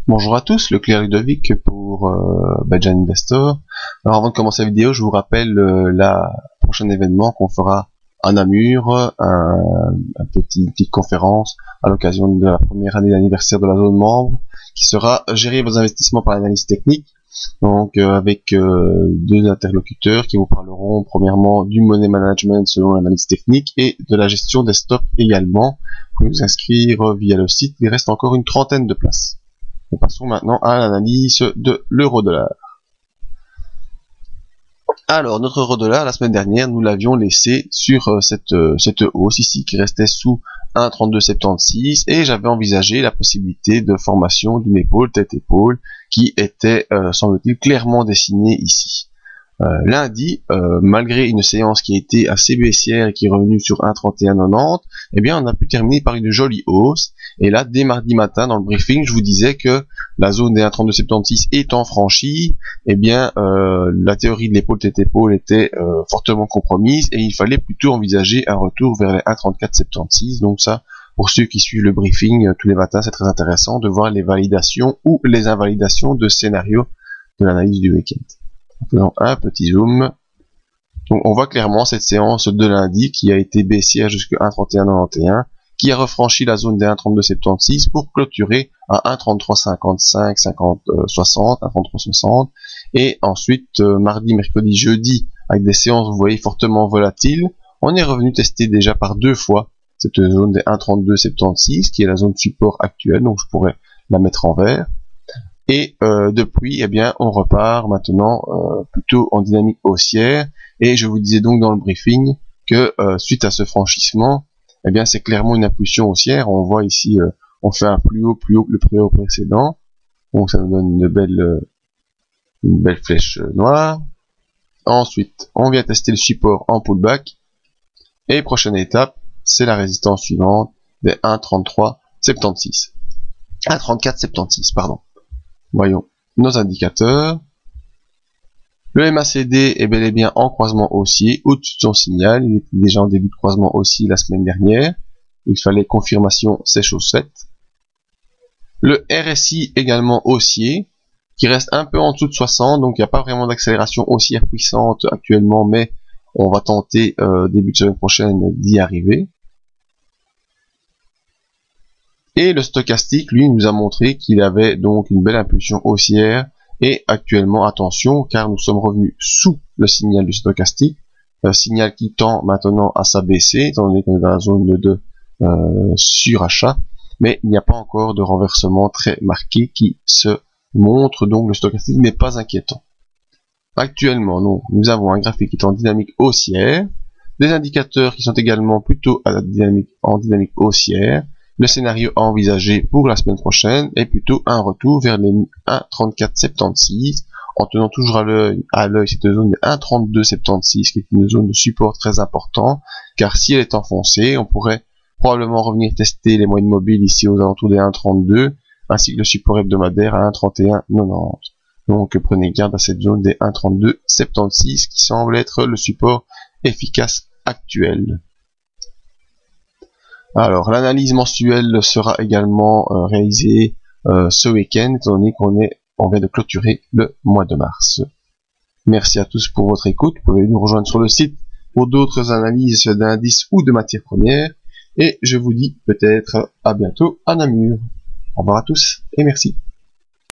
Bonjour à tous, le Claire Ludovic pour Badger Investor. Alors avant de commencer la vidéo, je vous rappelle la prochain événement qu'on fera à Namur, une petite conférence à l'occasion de la première année d'anniversaire de la zone membre, qui sera gérer vos investissements par l'analyse technique. Donc avec deux interlocuteurs qui vous parleront premièrement du money management selon l'analyse technique et de la gestion des stocks également. Vous pouvez vous inscrire via le site, il reste encore une trentaine de places. Et passons maintenant à l'analyse de l'euro-dollar. Alors, notre euro-dollar, la semaine dernière, nous l'avions laissé sur cette hausse ici, qui restait sous 1,3276, et j'avais envisagé la possibilité de formation d'une épaule, tête-épaule, qui était, semble-t-il, clairement dessinée ici. Lundi, malgré une séance qui a été assez baissière et qui est revenue sur 1,3190, eh bien, on a pu terminer par une jolie hausse. Et là, dès mardi matin, dans le briefing, je vous disais que la zone des 1,3276 étant franchie, eh bien, la théorie de l'épaule tête épaule était fortement compromise et il fallait plutôt envisager un retour vers les 1,3476. Donc ça, pour ceux qui suivent le briefing tous les matins, c'est très intéressant de voir les validations ou les invalidations de scénarios de l'analyse du week-end. Faisons un petit zoom. Donc on voit clairement cette séance de lundi qui a été baissière jusqu'à 1,3191, qui a refranchi la zone des 1,3276 pour clôturer à 1,3355, 50, 60, 1,3360. Et ensuite, mardi, mercredi, jeudi, avec des séances, vous voyez, fortement volatiles, on est revenu tester déjà par deux fois cette zone des 1,3276, qui est la zone support actuelle, donc je pourrais la mettre en vert. Et depuis, eh bien, on repart maintenant plutôt en dynamique haussière. Et je vous disais donc dans le briefing que suite à ce franchissement, eh bien, c'est clairement une impulsion haussière. On voit ici, on fait un plus haut que le plus haut précédent. Donc ça nous donne une belle flèche noire. Ensuite, on vient tester le support en pullback. Et prochaine étape, c'est la résistance suivante des 1,3376. 1,3476, pardon. Voyons nos indicateurs. Le MACD est bel et bien en croisement haussier au-dessus de son signal. Il était déjà en début de croisement haussier la semaine dernière. Il fallait confirmation, c'est chose faite. Le RSI également haussier, qui reste un peu en dessous de 60, donc il n'y a pas vraiment d'accélération haussière puissante actuellement, mais on va tenter début de semaine prochaine d'y arriver. Et le stochastique, lui, nous a montré qu'il avait donc une belle impulsion haussière. Et actuellement, attention, car nous sommes revenus sous le signal du stochastique, signal qui tend maintenant à s'abaisser, étant donné qu'on est dans la zone de surachat, mais il n'y a pas encore de renversement très marqué qui se montre, donc le stochastique n'est pas inquiétant. Actuellement, nous avons un graphique qui est en dynamique haussière, des indicateurs qui sont également plutôt en dynamique haussière. Le scénario à envisager pour la semaine prochaine est plutôt un retour vers les 1,3476 en tenant toujours à l'œil cette zone de 1,3276 qui est une zone de support très important, car si elle est enfoncée, on pourrait probablement revenir tester les moyennes mobiles ici aux alentours des 1,32 ainsi que le support hebdomadaire à 1,3190. Donc prenez garde à cette zone des 1,3276 qui semble être le support efficace actuel. Alors, l'analyse mensuelle sera également réalisée ce week-end, étant donné qu'on vient de clôturer le mois de mars. Merci à tous pour votre écoute. Vous pouvez nous rejoindre sur le site pour d'autres analyses d'indices ou de matières premières. Et je vous dis peut-être à bientôt à Namur. Au revoir à tous et merci.